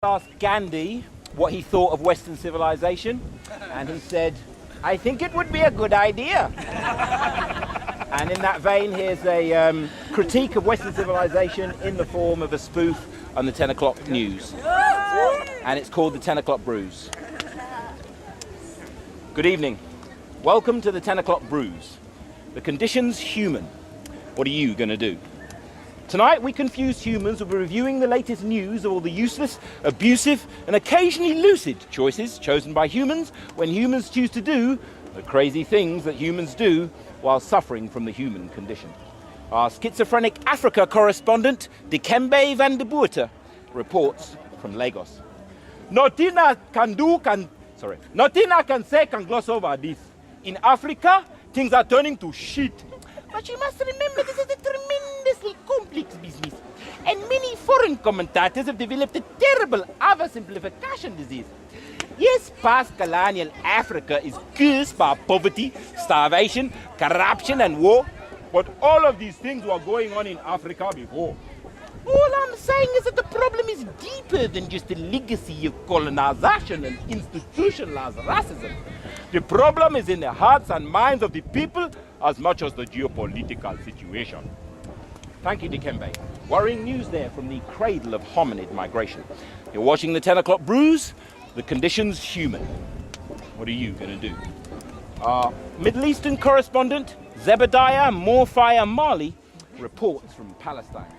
Asked Gandhi what he thought of Western civilization, and he said, "I think it would be a good idea." And in that vein, here's a critique of Western civilization in the form of a spoof on the 10 o'clock news. And it's called the 10 o'clock Bruise. Good evening. Welcome to the 10 o'clock Bruise. The condition's human. What are you going to do? Tonight, we confused humans will be reviewing the latest news of all the useless, abusive, and occasionally lucid choices chosen by humans when humans choose to do the crazy things that humans do while suffering from the human condition. Our schizophrenic Africa correspondent, Dikembe van de Boerta, reports from Lagos. Nothing I can say can gloss over this. In Africa, things are turning to shit. But you must remember this is a tremendously complex business, and many foreign commentators have developed a terrible oversimplification disease. Yes, past colonial Africa is cursed by poverty, starvation, corruption and war, but all of these things were going on in Africa before. All I'm saying is that the problem is deeper than just the legacy of colonization and institutionalized racism. The problem is in the hearts and minds of the people as much as the geopolitical situation. Thank you, Dikembe. Worrying news there from the cradle of hominid migration. You're watching the 10 o'clock Bruise. The condition's human. What are you going to do? Our Middle Eastern correspondent, Zebediah Morfire Mali, reports from Palestine.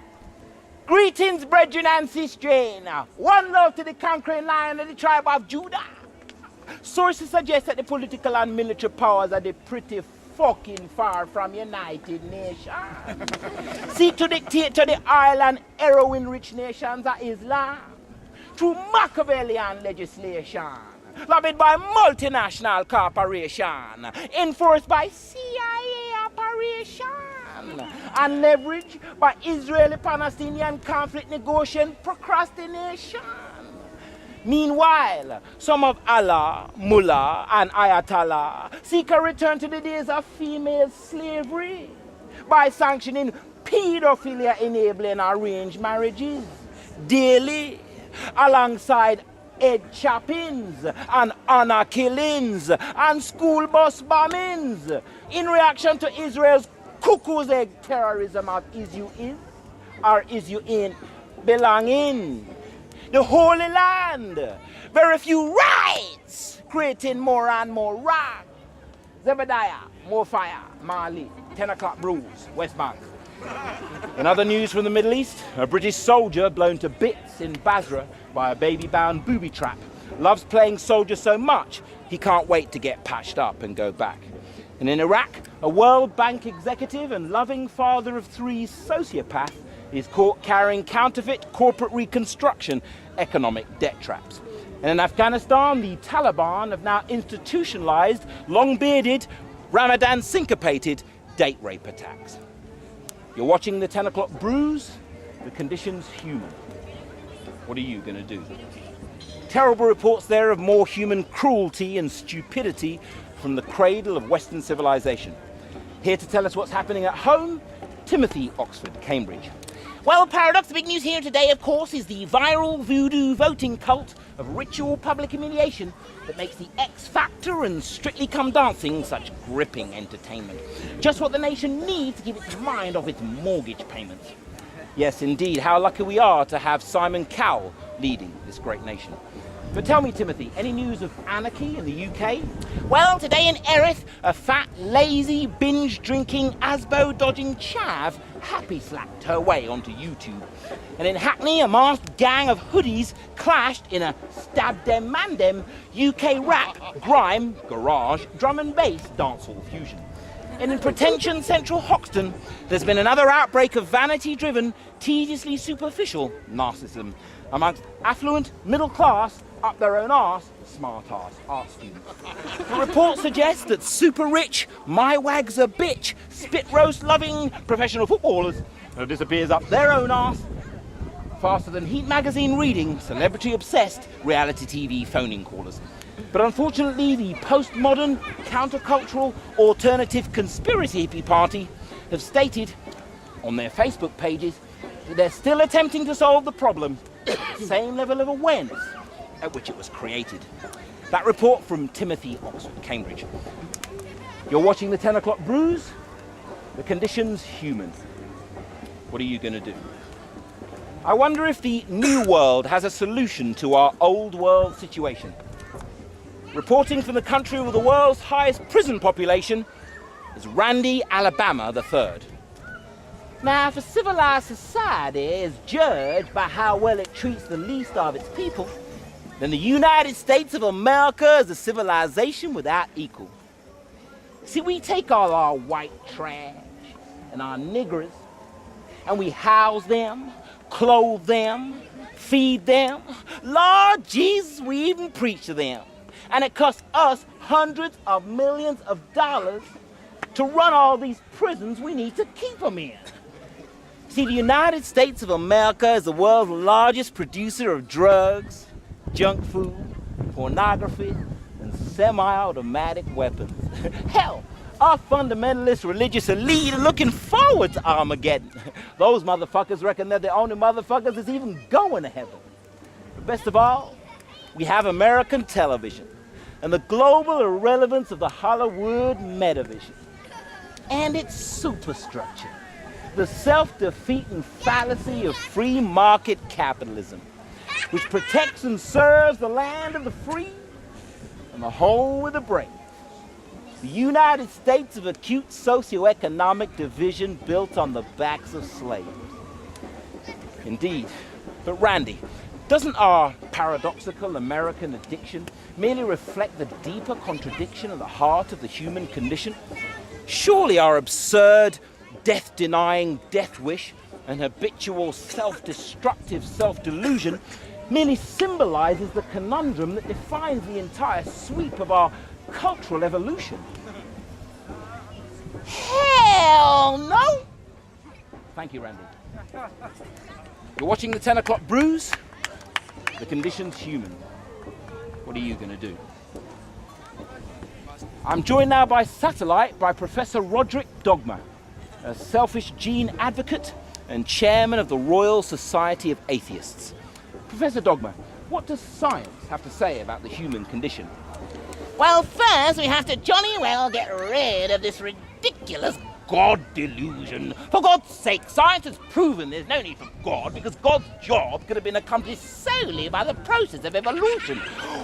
Greetings, brethren and sistren. One love to the conquering lion of the tribe of Judah. Sources suggest that the political and military powers are pretty fucking far from United Nations. Seek to dictate to the oil and heroin-rich nations of Islam through Machiavellian legislation, lobbied by multinational corporation, enforced by CIA operation, and leveraged by Israeli-Palestinian conflict negotiation procrastination. Meanwhile, some of Allah, Mullah, and Ayatollah seek a return to the days of female slavery by sanctioning pedophilia-enabling arranged marriages daily, alongside head choppings and honor killings and school bus bombings in reaction to Israel's cuckoo's egg terrorism of is you in or is you ain't belonging. The Holy Land, very few rights, creating more and more wrong. Zebediah, more fire, Mali, 10 o'clock Bruise, West Bank. In other news from the Middle East, a British soldier blown to bits in Basra by a baby-bound booby trap loves playing soldier so much he can't wait to get patched up and go back. And in Iraq, a World Bank executive and loving father of three sociopath is caught carrying counterfeit corporate reconstruction economic debt traps. And in Afghanistan, the Taliban have now institutionalized long-bearded, Ramadan syncopated date rape attacks. You're watching the 10 o'clock Bruise. The condition's human. What are you going to do? Terrible reports there of more human cruelty and stupidity from the cradle of Western civilization. Here to tell us what's happening at home, Timothy, Oxford, Cambridge. Well, Paradox, the big news here today, of course, is the viral voodoo voting cult of ritual public humiliation that makes the X Factor and Strictly Come Dancing such gripping entertainment. Just what the nation needs to keep its mind off its mortgage payments. Yes, indeed, how lucky we are to have Simon Cowell leading this great nation. But tell me, Timothy, any news of anarchy in the UK? Well, today in Erith, a fat, lazy, binge-drinking, asbo-dodging chav happy-slapped her way onto YouTube. And in Hackney, a masked gang of hoodies clashed in a stab-dem-man-dem UK rap, grime, garage, drum and bass dancehall fusion. And in pretension central Hoxton, there's been another outbreak of vanity-driven, tediously superficial narcissism amongst affluent, middle-class, up-their-own-arse, smart-ass art students. The report suggests that super-rich, my-wags-a-bitch, spit-roast-loving professional footballers have disappears up their own arse faster than Heat magazine reading, celebrity-obsessed reality TV phoning callers. But unfortunately, the postmodern, countercultural, alternative conspiracy hippie party have stated on their Facebook pages that they're still attempting to solve the problem the same level of awareness at which it was created. That report from Timothy, Oxford, Cambridge. You're watching the 10 o'clock Bruise. The condition's human. What are you going to do? I wonder if the new world has a solution to our old world situation. Reporting from the country with the world's highest prison population is Randy, Alabama III. Now, if a civilized society is judged by how well it treats the least of its people, then the United States of America is a civilization without equal. See, we take all our white trash and our niggers, and we house them, clothe them, feed them. Lord Jesus, we even preach to them. And it costs us hundreds of millions of dollars to run all these prisons we need to keep them in. See, the United States of America is the world's largest producer of drugs, junk food, pornography, and semi-automatic weapons. Hell, our fundamentalist religious elite are looking forward to Armageddon. Those motherfuckers reckon they're the only motherfuckers that's even going to heaven. But best of all, we have American television and the global irrelevance of the Hollywood metavision and its superstructure, the self-defeating fallacy of free market capitalism, which protects and serves the land of the free and the home of the brave. The United States of acute socioeconomic division built on the backs of slaves. Indeed. But Randy, doesn't our paradoxical American addiction merely reflect the deeper contradiction at the heart of the human condition? Surely our absurd, death-denying death wish and habitual self-destructive self-delusion merely symbolizes the conundrum that defines the entire sweep of our cultural evolution. Hell no! Thank you, Randy. You're watching the 10 o'clock Bruise. The condition's human. What are you going to do? I'm joined now by satellite by Professor Roderick Dogma, a selfish gene advocate and chairman of the Royal Society of Atheists. Professor Dogma, what does science have to say about the human condition? Well, first we have to jolly well get rid of this ridiculous God delusion. For God's sake, science has proven there's no need for God because God's job could have been accomplished solely by the process of evolution.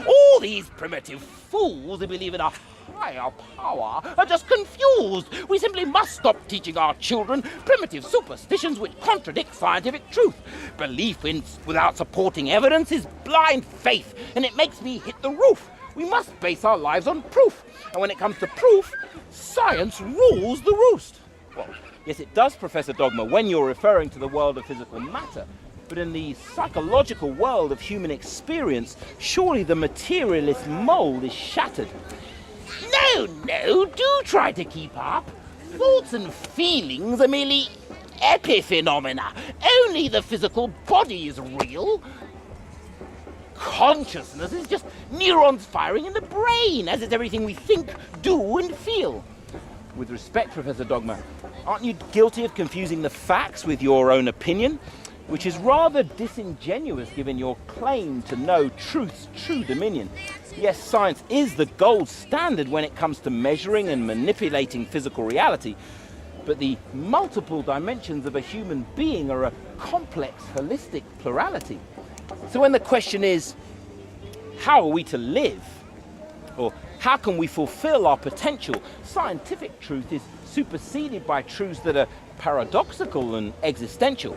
All these primitive fools who believe in a higher power are just confused. We simply must stop teaching our children primitive superstitions which contradict scientific truth. Belief without supporting evidence is blind faith, and it makes me hit the roof. We must base our lives on proof. And when it comes to proof, science rules the roost. Well, yes, it does, Professor Dogma, when you're referring to the world of physical matter. But in the psychological world of human experience, surely the materialist mold is shattered. No, do try to keep up. Thoughts and feelings are merely epiphenomena. Only the physical body is real. Consciousness is just neurons firing in the brain, as is everything we think, do, and feel. With respect, Professor Dogma, aren't you guilty of confusing the facts with your own opinion? Which is rather disingenuous given your claim to know truth's true dominion. Yes, science is the gold standard when it comes to measuring and manipulating physical reality, but the multiple dimensions of a human being are a complex, holistic plurality. So when the question is, how are we to live? Or how can we fulfill our potential? Scientific truth is superseded by truths that are paradoxical and existential.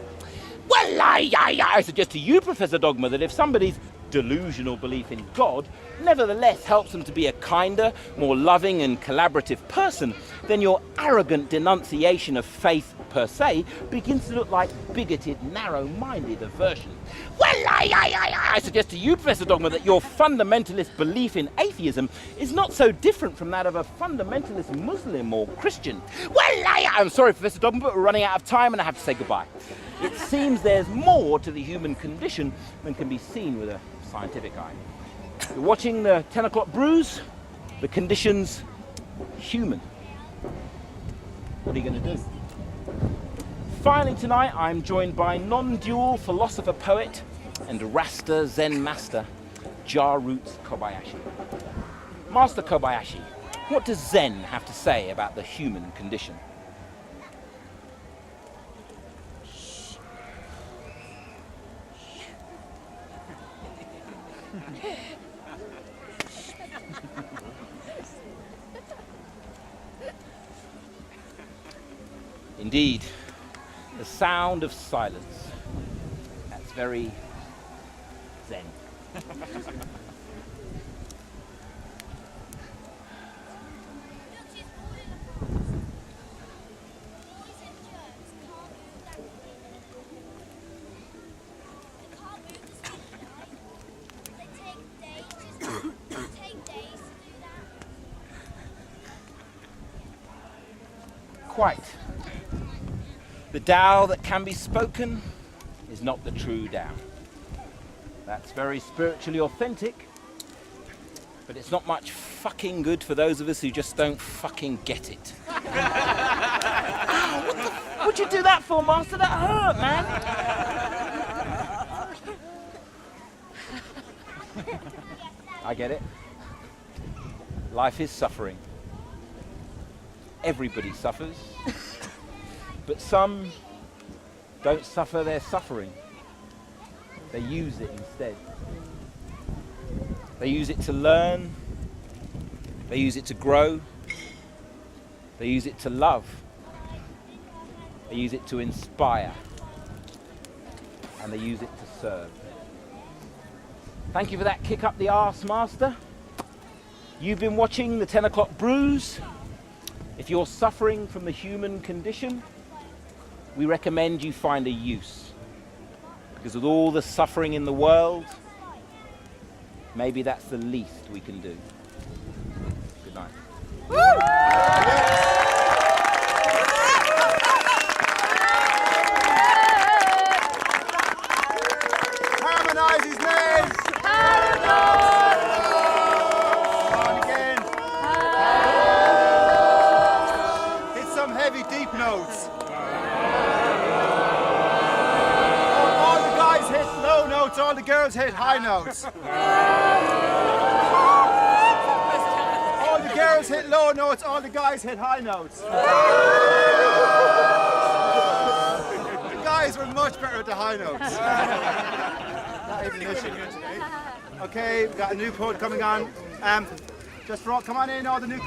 Well, I suggest to you, Professor Dogma, that if somebody's delusional belief in God nevertheless helps them to be a kinder, more loving and collaborative person, then your arrogant denunciation of faith per se begins to look like bigoted, narrow-minded aversion. well, I suggest to you, Professor Dogma, that your fundamentalist belief in atheism is not so different from that of a fundamentalist Muslim or Christian. I'm sorry, Professor Dogma, but we're running out of time and I have to say goodbye. It seems there's more to the human condition than can be seen with a scientific eye. You're watching the 10 o'clock Bruise. The condition's human. What are you going to do? Finally tonight, I'm joined by non-dual philosopher-poet and Rasta Zen master, Jar Roots Kobayashi. Master Kobayashi, what does Zen have to say about the human condition? Indeed, the sound of silence. That's very Zen. Quite. The Tao that can be spoken is not the true Tao. That's very spiritually authentic, but it's not much fucking good for those of us who just don't fucking get it. What'd you do that for, Master? That hurt, man. I get it. Life is suffering. Everybody suffers. But some don't suffer their suffering. They use it instead. They use it to learn. They use it to grow. They use it to love. They use it to inspire. And they use it to serve. Thank you for that kick up the arse, Master. You've been watching the 10 o'clock Bruise. If you're suffering from the human condition, we recommend you find a use. Because with all the suffering in the world, maybe that's the least we can do. Good night. Harmonise his name! On again. Hit some heavy deep notes. All the guys hit low notes, all the girls hit high notes. All the girls hit low notes, all the guys hit high notes. The guys were much better at the high notes. Not even an issue here today. Okay, we've got a new poet coming on. Just come on in, all the new